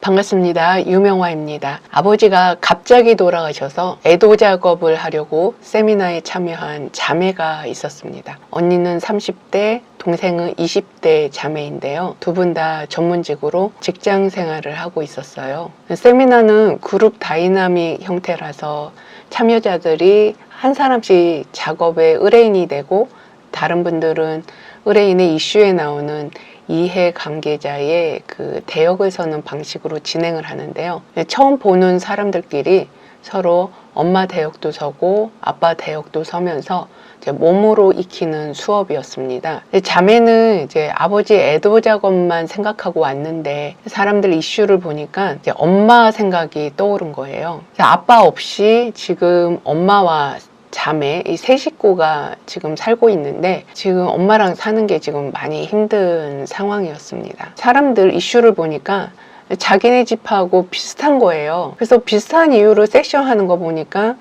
반갑습니다. 유명화입니다. 아버지가 갑자기 돌아가셔서 애도 작업을 하려고 세미나에 참여한 자매가 있었습니다. 언니는 30대, 동생은 20대 자매인데요. 두 분 다 전문직으로 직장 생활을 하고 있었어요. 세미나는 그룹 다이나믹 형태라서 참여자들이 한 사람씩 작업의 의뢰인이 되고 다른 분들은 의뢰인의 이슈에 나오는 이해관계자의 그 대역을 서는 방식으로 진행을 하는데요. 처음 보는 사람들끼리 서로 엄마 대역도 서고 아빠 대역도 서면서 이제 몸으로 익히는 수업이었습니다. 자매는 이제 아버지 애도 작업만 생각하고 왔는데 사람들 이슈를 보니까 이제 엄마 생각이 떠오른 거예요. 아빠 없이 지금 엄마와 자매, 이 세 식구가 지금 살고 있는데 지금 엄마랑 사는 게 지금 많이 힘든 상황이었습니다. 사람들 이슈를 보니까 자기네 집하고 비슷한 거예요. 그래서 비슷한 이유로 섹션 하는 거 보니까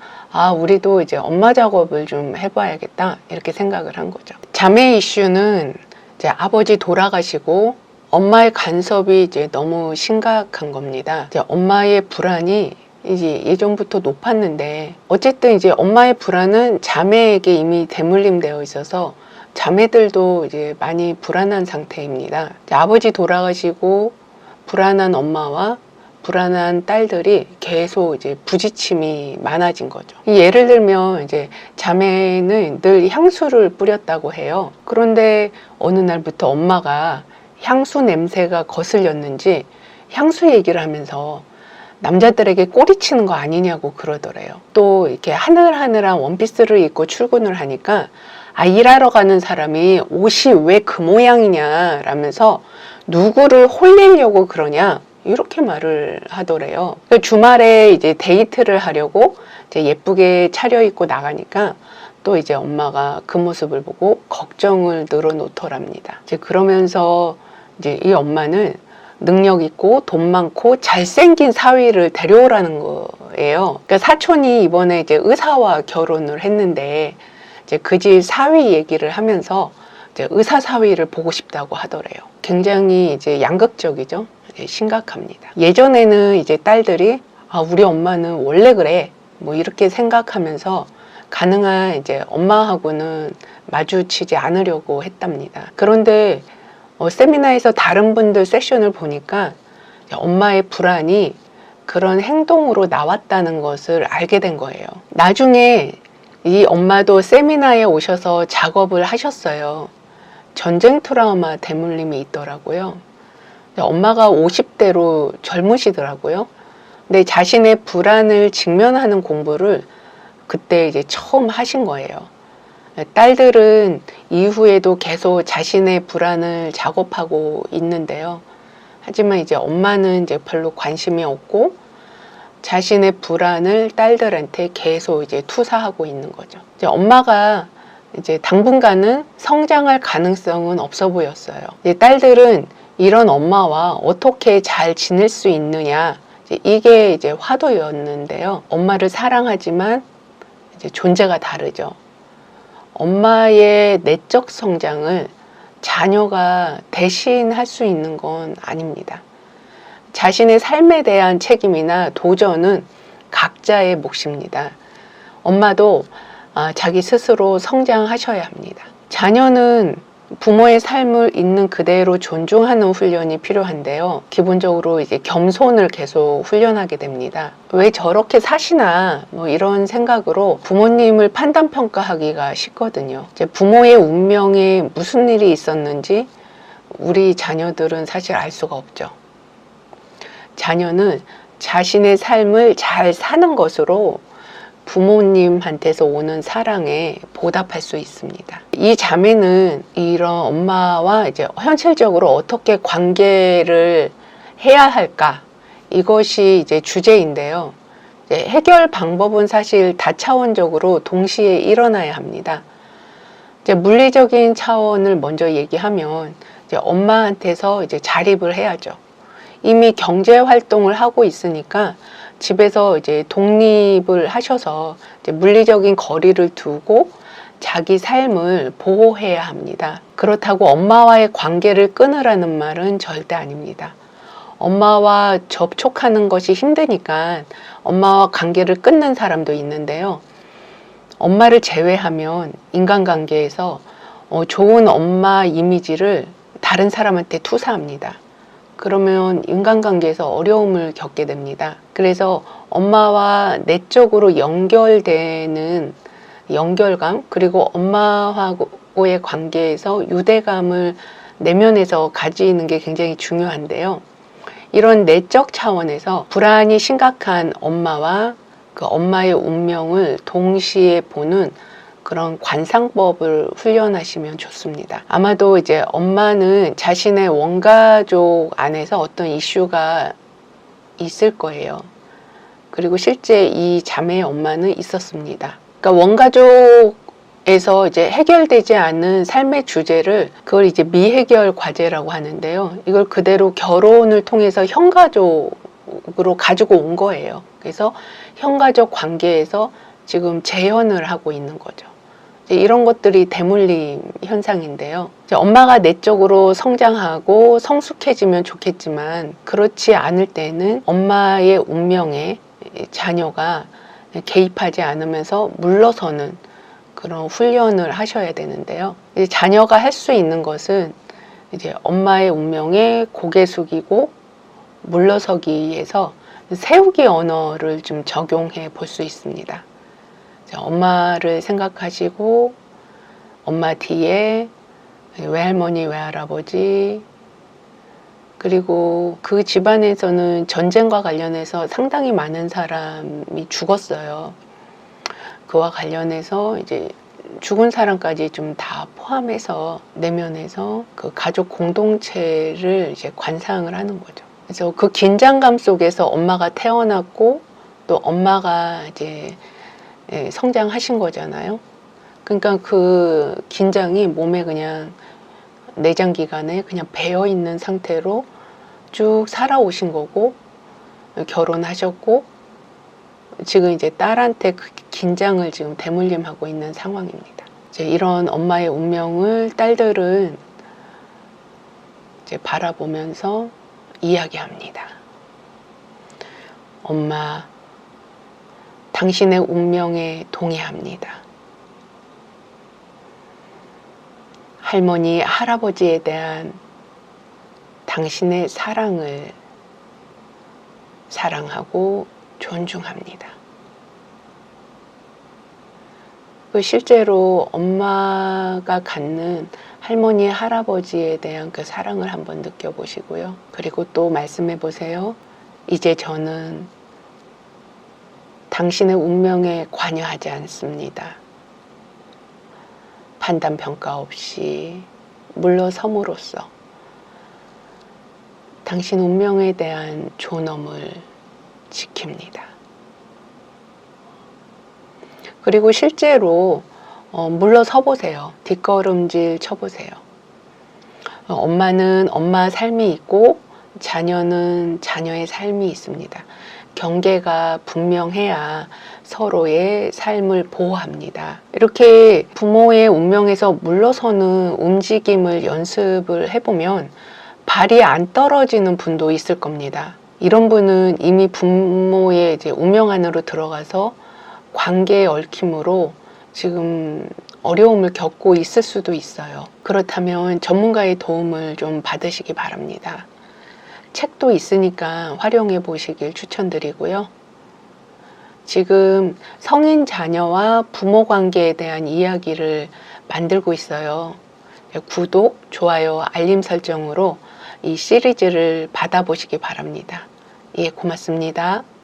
우리도 이제 엄마 작업을 좀 해봐야겠다 이렇게 생각을 한 거죠. 자매 이슈는 이제 아버지 돌아가시고 엄마의 간섭이 이제 너무 심각한 겁니다. 이제 엄마의 불안이 이제 예전부터 높았는데 어쨌든 이제 엄마의 불안은 자매에게 이미 대물림되어 있어서 자매들도 이제 많이 불안한 상태입니다. 아버지 돌아가시고 불안한 엄마와 불안한 딸들이 계속 이제 부딪힘이 많아진 거죠. 예를 들면 이제 자매는 늘 향수를 뿌렸다고 해요. 그런데 어느 날부터 엄마가 향수 냄새가 거슬렸는지 향수 얘기를 하면서 남자들에게 꼬리치는 거 아니냐고 그러더래요. 또 이렇게 하늘하늘한 원피스를 입고 출근을 하니까 일하러 가는 사람이 옷이 왜 그 모양이냐 라면서 누구를 홀리려고 그러냐 이렇게 말을 하더래요. 주말에 이제 데이트를 하려고 이제 예쁘게 차려입고 나가니까 또 이제 엄마가 그 모습을 보고 걱정을 늘어놓더랍니다. 이제 그러면서 이제 이 엄마는 능력 있고 돈 많고 잘생긴 사위를 데려오라는 거예요. 그러니까 사촌이 이번에 이제 의사와 결혼을 했는데 이제 그 집 사위 얘기를 하면서 이제 의사 사위를 보고 싶다고 하더래요. 굉장히 이제 양극적이죠. 심각합니다. 예전에는 이제 딸들이 우리 엄마는 원래 그래 뭐 이렇게 생각하면서 가능한 이제 엄마하고는 마주치지 않으려고 했답니다. 그런데 세미나에서 다른 분들 세션을 보니까 엄마의 불안이 그런 행동으로 나왔다는 것을 알게 된 거예요. 나중에 이 엄마도 세미나에 오셔서 작업을 하셨어요. 전쟁 트라우마 대물림이 있더라고요. 엄마가 50대로 젊으시더라고요. 근데 자신의 불안을 직면하는 공부를 그때 이제 처음 하신 거예요. 딸들은 이후에도 계속 자신의 불안을 작업하고 있는데요. 하지만 이제 엄마는 이제 별로 관심이 없고 자신의 불안을 딸들한테 계속 이제 투사하고 있는 거죠. 이제 엄마가 이제 당분간은 성장할 가능성은 없어 보였어요. 이제 딸들은 이런 엄마와 어떻게 잘 지낼 수 있느냐 이게 이제 화두였는데요. 엄마를 사랑하지만 이제 존재가 다르죠. 엄마의 내적 성장을 자녀가 대신할 수 있는 건 아닙니다. 자신의 삶에 대한 책임이나 도전은 각자의 몫입니다. 엄마도 자기 스스로 성장하셔야 합니다. 자녀는 부모의 삶을 있는 그대로 존중하는 훈련이 필요한데요. 기본적으로 이제 겸손을 계속 훈련하게 됩니다. 왜 저렇게 사시나 뭐 이런 생각으로 부모님을 판단 평가하기가 쉽거든요. 이제 부모의 운명에 무슨 일이 있었는지 우리 자녀들은 사실 알 수가 없죠. 자녀는 자신의 삶을 잘 사는 것으로 부모님한테서 오는 사랑에 보답할 수 있습니다. 이 자매는 이런 엄마와 이제 현실적으로 어떻게 관계를 해야 할까? 이것이 이제 주제인데요. 해결 방법은 사실 다차원적으로 동시에 일어나야 합니다. 이제 물리적인 차원을 먼저 얘기하면 이제 엄마한테서 이제 자립을 해야죠. 이미 경제 활동을 하고 있으니까 집에서 이제 독립을 하셔서 이제 물리적인 거리를 두고 자기 삶을 보호해야 합니다. 그렇다고 엄마와의 관계를 끊으라는 말은 절대 아닙니다. 엄마와 접촉하는 것이 힘드니까 엄마와 관계를 끊는 사람도 있는데요. 엄마를 제외하면 인간관계에서 좋은 엄마 이미지를 다른 사람한테 투사합니다. 그러면 인간관계에서 어려움을 겪게 됩니다. 그래서 엄마와 내적으로 연결되는 연결감, 그리고 엄마하고의 관계에서 유대감을 내면에서 가지는 게 굉장히 중요한데요. 이런 내적 차원에서 불안이 심각한 엄마와 그 엄마의 운명을 동시에 보는 그런 관상법을 훈련하시면 좋습니다. 아마도 이제 엄마는 자신의 원가족 안에서 어떤 이슈가 있을 거예요. 그리고 실제 이 자매의 엄마는 있었습니다. 그러니까 원가족에서 이제 해결되지 않은 삶의 주제를 그걸 이제 미해결 과제라고 하는데요. 이걸 그대로 결혼을 통해서 형가족으로 가지고 온 거예요. 그래서 형가족 관계에서 지금 재현을 하고 있는 거죠. 이런 것들이 대물림 현상인데요. 엄마가 내적으로 성장하고 성숙해지면 좋겠지만 그렇지 않을 때는 엄마의 운명에 자녀가 개입하지 않으면서 물러서는 그런 훈련을 하셔야 되는데요. 자녀가 할 수 있는 것은 이제 엄마의 운명에 고개 숙이고 물러서기 위해서 세우기 언어를 좀 적용해 볼 수 있습니다. 엄마를 생각하시고 엄마 뒤에 외할머니, 외할아버지, 그리고 그 집안에서는 전쟁과 관련해서 상당히 많은 사람이 죽었어요. 그와 관련해서 이제 죽은 사람까지 좀 다 포함해서 내면에서 그 가족 공동체를 이제 관상을 하는 거죠. 그래서 그 긴장감 속에서 엄마가 태어났고 또 엄마가 이제 성장하신 거잖아요. 그러니까 그 긴장이 몸에 그냥 내장기관에 그냥 배어 있는 상태로 쭉 살아오신 거고, 결혼하셨고, 지금 이제 딸한테 그 긴장을 지금 대물림하고 있는 상황입니다. 이제 이런 엄마의 운명을 딸들은 이제 바라보면서 이야기합니다. 엄마, 당신의 운명에 동의합니다. 할머니, 할아버지에 대한 당신의 사랑을 사랑하고 존중합니다. 실제로 엄마가 갖는 할머니, 할아버지에 대한 그 사랑을 한번 느껴보시고요. 그리고 또 말씀해 보세요. 이제 저는 당신의 운명에 관여하지 않습니다. 판단 평가 없이 물러섬으로써 당신 운명에 대한 존엄을 지킵니다. 그리고 실제로 물러서 보세요. 뒷걸음질 쳐보세요. 엄마는 엄마 삶이 있고 자녀는 자녀의 삶이 있습니다. 경계가 분명해야 서로의 삶을 보호합니다. 이렇게 부모의 운명에서 물러서는 움직임을 연습을 해보면 발이 안 떨어지는 분도 있을 겁니다. 이런 분은 이미 부모의 이제 운명 안으로 들어가서 관계의 얽힘으로 지금 어려움을 겪고 있을 수도 있어요. 그렇다면 전문가의 도움을 좀 받으시기 바랍니다. 책도 있으니까 활용해 보시길 추천드리고요. 지금 성인 자녀와 부모 관계에 대한 이야기를 만들고 있어요. 구독, 좋아요, 알림 설정으로 이 시리즈를 받아보시기 바랍니다. 예, 고맙습니다.